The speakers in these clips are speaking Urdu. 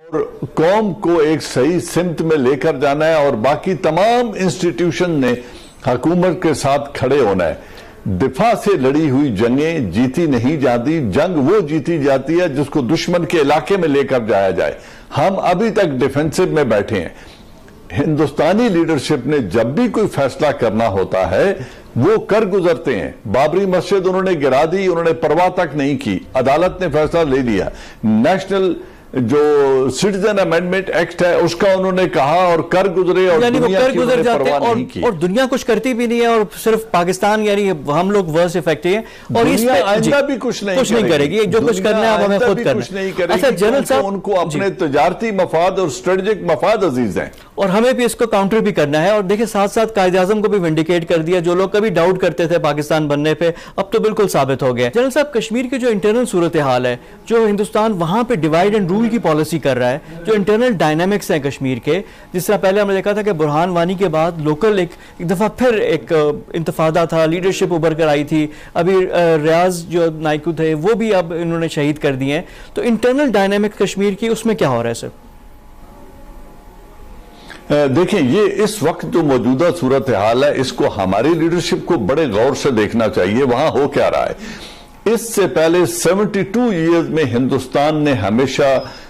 اور قوم کو ایک صحیح سمت میں لے کر جانا ہے اور باقی تمام انسٹیٹیوشن نے حکومت کے ساتھ کھڑے ہونا ہے. دفاع سے لڑی ہوئی جنگیں جیتی نہیں جاتی. جنگ وہ جیتی جاتی ہے جس کو دشمن کے علاقے میں لے کر جایا جائے. ہم ابھی تک ڈیفنسو میں بیٹھے ہیں. ہندوستانی لیڈرشپ نے جب بھی کوئی فیصلہ کرنا ہوتا ہے وہ کر گزرتے ہیں. بابری مسجد انہوں نے گرا دی, انہوں نے پرواہ تک نہیں کی, عدالت نے فیصلہ لے لیا. نیشنل جو سٹیزن امینڈمنٹ ایکٹ ہے اس کا انہوں نے کہا اور کر گزرے, اور دنیا کی انہوں نے پرواہ نہیں کی. اور دنیا کچھ کرتی بھی نہیں ہے, اور صرف پاکستان یعنی ہم لوگ ورس افیکٹی ہیں, اور دنیا آئندہ بھی کچھ نہیں کرے گی. جو کچھ کرنا ہے اب ہمیں خود کرنا ہے. اچھا جنرل صاحب, ان کو اپنے تجارتی مفاد اور اسٹریٹجک مفاد عزیز ہیں, اور ہمیں بھی اس کو کاؤنٹر بھی کرنا ہے. اور دیکھیں ساتھ ساتھ قائد اعظم کو بھی ونڈیکیٹ کر دیا. جو لوگ کبھی ڈاؤٹ کرتے تھے پاکستان بننے پہ, اب تو بالکل ثابت ہو گیا. جنرل صاحب, کشمیر کی جو انٹرنل صورتحال ہے, جو ہندوستان وہاں پہ ڈیوائیڈ اینڈ رول کی پالیسی کر رہا ہے, جو انٹرنل ڈائنامکس ہیں کشمیر کے, جس طرح پہلے ہم نے دیکھا تھا کہ برہان وانی کے بعد لوکل ایک دفعہ پھر ایک انتفاضہ تھا, لیڈرشپ ابھر کر آئی تھی. ابھی ریاض جو نائکو تھے وہ بھی اب انہوں نے شہید کر دیے ہیں. تو انٹرنل ڈائنامکس کشمیر کی, اس میں کیا ہو رہا ہے سر؟ دیکھیں, یہ اس وقت جو موجودہ صورتحال ہے اس کو ہماری لیڈرشپ کو بڑے غور سے دیکھنا چاہیے. وہاں ہو کیا رہا ہے؟ اس سے پہلے 72 ایئرز میں ہندوستان نے ہمیشہ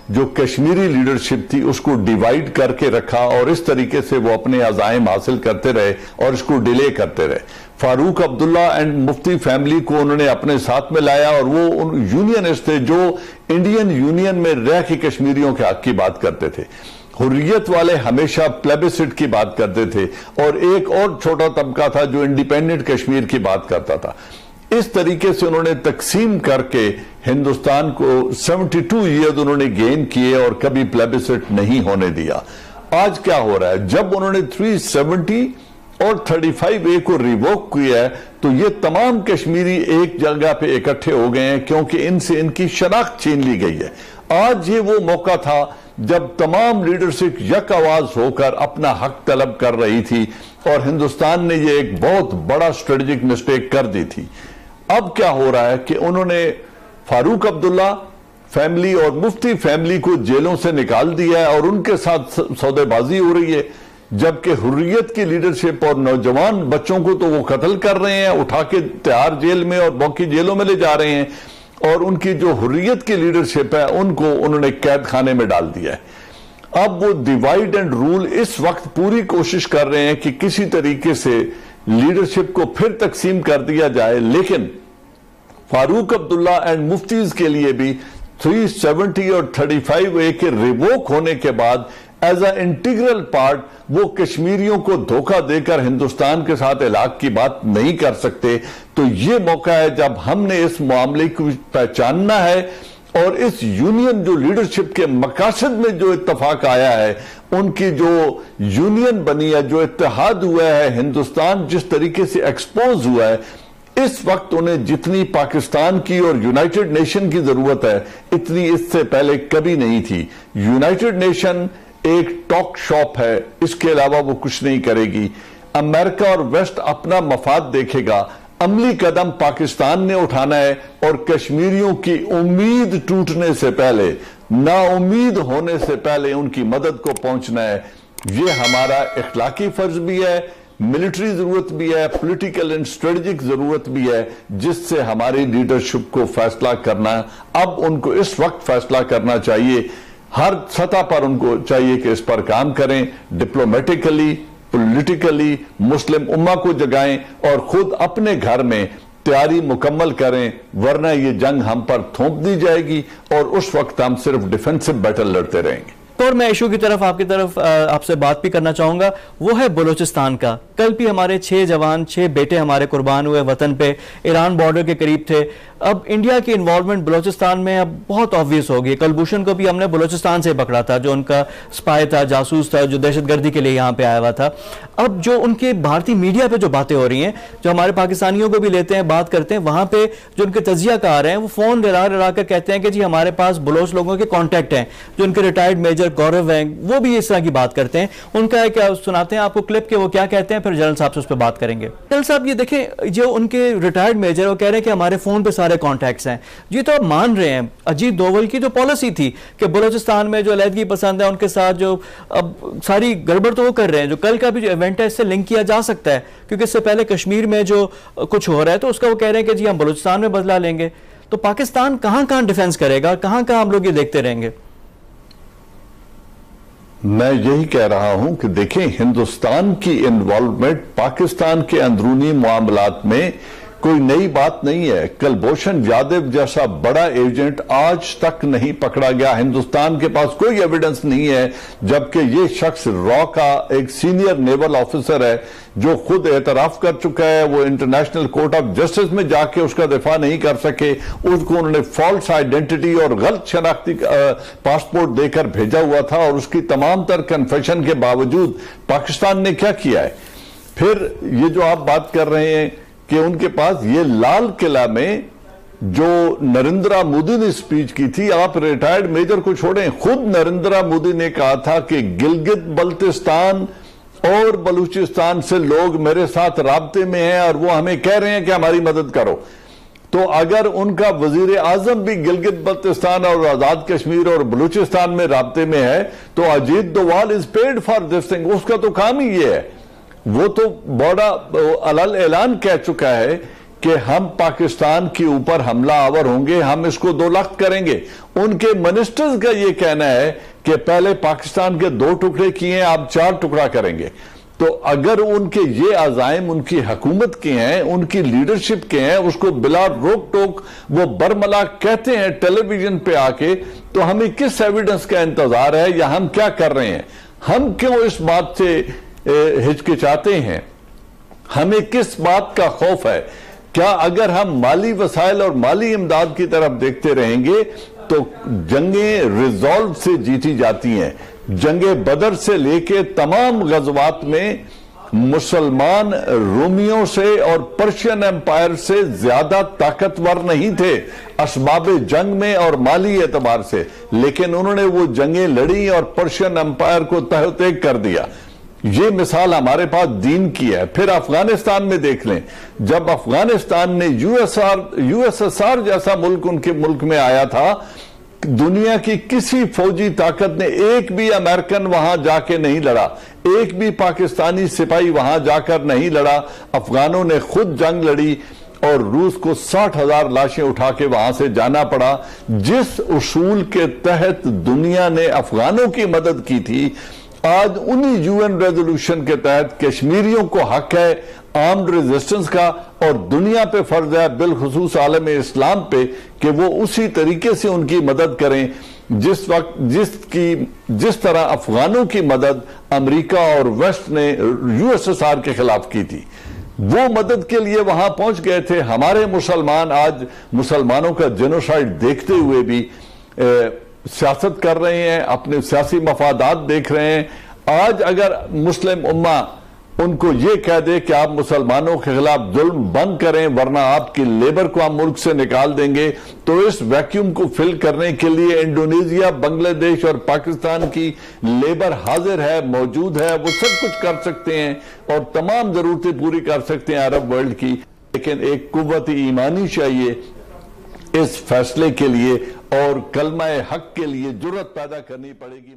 جو کشمیری لیڈرشپ تھی اس کو ڈیوائیڈ کر کے رکھا, اور اس طریقے سے وہ اپنے عزائم حاصل کرتے رہے اور اس کو ڈیلے کرتے رہے. Farooq Abdullah and Mufti family کو انہوں نے اپنے ساتھ میں لایا, اور وہ یونینسٹ تھے جو انڈین یونین میں رہ کے کشمیریوں کے حق کی بات کرتے تھے. حریت والے ہمیشہ پلیبسٹ کی بات کرتے تھے, اور ایک اور چھوٹا طبقہ تھا جو انڈیپینڈنٹ کشمیر کی بات کرتا تھا. اس طریقے سے انہوں نے تقسیم کر کے ہندوستان کو 72 ایئرز انہوں نے گین کیے اور کبھی پلیبسٹ نہیں ہونے دیا. آج کیا ہو رہا ہے؟ جب انہوں نے 370 اور 35A کو ریووک کیا ہے تو یہ تمام کشمیری ایک جگہ پہ اکٹھے ہو گئے ہیں, کیونکہ ان سے ان کی شناخت چھین لی گئی ہے. آج یہ وہ موقع تھا جب تمام لیڈرشپ یک آواز ہو کر اپنا حق طلب کر رہی تھی, اور ہندوستان نے یہ ایک بہت بڑا اسٹریٹجک مسٹیک کر دی تھی. اب کیا ہو رہا ہے کہ انہوں نے فاروق عبداللہ فیملی اور مفتی فیملی کو جیلوں سے نکال دیا ہے, اور ان کے ساتھ سودے بازی ہو رہی ہے, جبکہ حریت کی لیڈرشپ اور نوجوان بچوں کو تو وہ قتل کر رہے ہیں, اٹھا کے تہار جیل میں اور باقی جیلوں میں لے جا رہے ہیں, اور ان کی جو حریت کی لیڈرشپ ہے ان کو انہوں نے قید خانے میں ڈال دیا ہے. اب وہ ڈیوائیڈ اینڈ رول اس وقت پوری کوشش کر رہے ہیں کہ کسی طریقے سے لیڈرشپ کو پھر تقسیم کر دیا جائے, لیکن فاروق عبداللہ اینڈ مفتیز کے لیے بھی 370 اور 35A کے ریووک ہونے کے بعد ایز اے انٹیگرل پارٹ وہ کشمیریوں کو دھوکہ دے کر ہندوستان کے ساتھ علاق کی بات نہیں کر سکتے. تو یہ موقع ہے جب ہم نے اس معاملے کو پہچاننا ہے, اور اس یونین جو لیڈرشپ کے مقاصد میں جو اتفاق آیا ہے, ان کی جو یونین بنی ہے, جو اتحاد ہوا ہے, ہندوستان جس طریقے سے ایکسپوز ہوا ہے, اس وقت انہیں جتنی پاکستان کی اور یونائٹڈ نیشن کی ضرورت ہے اتنی اس سے پہلے کبھی نہیں تھی. یونائٹڈ نیشن ایک ٹاک شاپ ہے, اس کے علاوہ وہ کچھ نہیں کرے گی. امریکہ اور ویسٹ اپنا مفاد دیکھے گا. عملی قدم پاکستان نے اٹھانا ہے, اور کشمیریوں کی امید ٹوٹنے سے پہلے, نا امید ہونے سے پہلے ان کی مدد کو پہنچنا ہے. یہ ہمارا اخلاقی فرض بھی ہے, ملٹری ضرورت بھی ہے, پولیٹیکل اینڈ اسٹریٹجک ضرورت بھی ہے, جس سے ہماری لیڈرشپ کو فیصلہ کرنا, اب ان کو اس وقت فیصلہ کرنا چاہیے. ہر سطح پر ان کو چاہیے کہ اس پر کام کریں, ڈپلومیٹیکلی, پولیٹیکلی, مسلم امہ کو جگائیں, اور خود اپنے گھر میں تیاری مکمل کریں, ورنہ یہ جنگ ہم پر تھوپ دی جائے گی, اور اس وقت ہم صرف ڈیفنسو بیٹل لڑتے رہیں گے. اور میں ایشو کی طرف آپ سے بات بھی کرنا چاہوں گا, وہ ہے بلوچستان کا. کل بھی ہمارے 6 جوان 6 بیٹے ہمارے قربان ہوئے وطن پہ, ایران بارڈر کے قریب تھے. اب انڈیا کی انوالومنٹ بلوچستان میں اب بہت آبویس ہوگی. کلبھوشن کو بھی ہم نے بلوچستان سے پکڑا تھا, جو ان کا سپائی تھا, جاسوس تھا, جو دہشت گردی کے لیے یہاں پہ آیا ہوا تھا. اب جو ان کے بھارتی میڈیا پہ جو باتیں ہو رہی ہیں, جو ہمارے پاکستانیوں کو بھی لیتے ہیں, بات کرتے ہیں, وہاں پہ جو ان کے تجزیہ کار ہیں وہ فون رلا کر کہتے ہیں کہ جی ہمارے پاس بلوچ لوگوں کے کانٹیکٹ ہیں, جو ان کے ریٹائرڈ میجر گورو ہیں, وہ بھی اس طرح کی بات کرتے ہیں. ان کا ایک سناتے ہیں آپ کو کلپ کہ وہ کیا کہتے ہیں, پھر جنرل صاحب سے اس پہ بات کریں گے. جنرل صاحب یہ دیکھیں, جو ان کے ریٹائرڈ میجر وہ کہہ رہے ہیں کہ ہمارے فون پہ سارے ہمارے کانٹیکٹس ہیں. یہ تو اب مان رہے ہیں. اجیت دوول کی تو پالیسی تھی کہ بلوچستان میں جو علیحدگی پسند ہے ان کے ساتھ جو اب ساری گڑبڑ تو وہ کر رہے ہیں. جو کل کا بھی جو ایونٹ ہے اس سے لنک کیا جا سکتا ہے کیونکہ اس سے پہلے کشمیر میں جو کچھ ہو رہا ہے تو اس کا وہ کہہ رہے ہیں کہ جی ہم بلوچستان میں بدلہ لیں گے. تو پاکستان کہاں کہاں ڈیفنس کرے گا, کہاں کہاں ہم لوگ یہ دیکھتے رہیں گے؟ میں یہی کہہ رہا ہوں کہ دیکھیں, ہندوستان کی انوالومنٹ پاکستان کے اندرونی معاملات میں کوئی نئی بات نہیں ہے. کلبھوشن یادو جیسا بڑا ایجنٹ آج تک نہیں پکڑا گیا. ہندوستان کے پاس کوئی ایویڈنس نہیں ہے, جبکہ یہ شخص را کا ایک سینئر نیول آفیسر ہے جو خود اعتراف کر چکا ہے. وہ انٹرنیشنل کورٹ آف جسٹس میں جا کے اس کا دفاع نہیں کر سکے. اس کو انہوں نے فالس آئیڈینٹی اور غلط شناختی پاسپورٹ دے کر بھیجا ہوا تھا, اور اس کی تمام تر کنفیشن کے باوجود پاکستان نے کیا کیا ہے. پھر یہ جو آپ بات کر رہے ہیں کہ ان کے پاس یہ لال قلعہ میں جو نریندرا مودی نے سپیچ کی تھی, آپ ریٹائرڈ میجر کو چھوڑیں, خود نریندرا مودی نے کہا تھا کہ گلگت بلتستان اور بلوچستان سے لوگ میرے ساتھ رابطے میں ہیں اور وہ ہمیں کہہ رہے ہیں کہ ہماری مدد کرو. تو اگر ان کا وزیر اعظم بھی گلگت بلتستان اور آزاد کشمیر اور بلوچستان میں رابطے میں ہے تو Ajit Doval is paid for this thing. اس کا تو کام ہی یہ ہے. وہ تو بڑا علل اعلان کہہ چکا ہے کہ ہم پاکستان کے اوپر حملہ آور ہوں گے, ہم اس کو 2 لخت کریں گے. ان کے منسٹرز کا یہ کہنا ہے کہ پہلے پاکستان کے 2 ٹکڑے کیے ہیں, آپ 4 ٹکڑا کریں گے. تو اگر ان کے یہ عزائم ان کی حکومت کے ہیں, ان کی لیڈرشپ کے ہیں, اس کو بلا روک ٹوک وہ برملا کہتے ہیں ٹیلی ویژن پہ آ کے, تو ہمیں کس ایویڈنس کا انتظار ہے یا ہم کیا کر رہے ہیں؟ ہم کیوں اس بات سے ہچکچاتے ہیں؟ ہمیں کس بات کا خوف ہے؟ کیا اگر ہم مالی وسائل اور مالی امداد کی طرف دیکھتے رہیں گے تو جنگیں ریزالو سے جیتی جاتی ہیں. جنگ بدر سے لے کے تمام غزوات میں مسلمان رومیوں سے اور پرشین امپائر سے زیادہ طاقتور نہیں تھے اسباب جنگ میں اور مالی اعتبار سے, لیکن انہوں نے وہ جنگیں لڑی اور پرشین امپائر کو تہہ تیگ کر دیا. یہ مثال ہمارے پاس دین کی ہے. پھر افغانستان میں دیکھ لیں, جب افغانستان نے یو ایس ایس آر جیسا ملک ان کے ملک میں آیا تھا, دنیا کی کسی فوجی طاقت نے ایک بھی امریکن وہاں جا کے نہیں لڑا, ایک بھی پاکستانی سپاہی وہاں جا کر نہیں لڑا. افغانوں نے خود جنگ لڑی اور روس کو 60,000 لاشیں اٹھا کے وہاں سے جانا پڑا. جس اصول کے تحت دنیا نے افغانوں کی مدد کی تھی, آج انہی یو این ریزولوشن کے تحت کشمیریوں کو حق ہے آرمڈ ریزسٹنس کا, اور دنیا پہ فرض ہے بالخصوص عالم اسلام پہ کہ وہ اسی طریقے سے ان کی مدد کریں جس طرح افغانوں کی مدد امریکہ اور ویسٹ نے یو ایس ایس آر کے خلاف کی تھی. وہ مدد کے لیے وہاں پہنچ گئے تھے. ہمارے مسلمان آج مسلمانوں کا جینوسائیڈ دیکھتے ہوئے بھی سیاست کر رہے ہیں, اپنے سیاسی مفادات دیکھ رہے ہیں. آج اگر مسلم امہ ان کو یہ کہہ دے کہ آپ مسلمانوں کے خلاف ظلم بند کریں ورنہ آپ کی لیبر کو ہم ملک سے نکال دیں گے, تو اس ویکیوم کو فل کرنے کے لیے انڈونیزیا, بنگلہ دیش اور پاکستان کی لیبر حاضر ہے, موجود ہے. وہ سب کچھ کر سکتے ہیں اور تمام ضرورتیں پوری کر سکتے ہیں عرب ورلڈ کی, لیکن ایک قوت ایمانی چاہیے اس فیصلے کے لیے اور کلمہ حق کے لیے جرأت پیدا کرنی پڑے گی.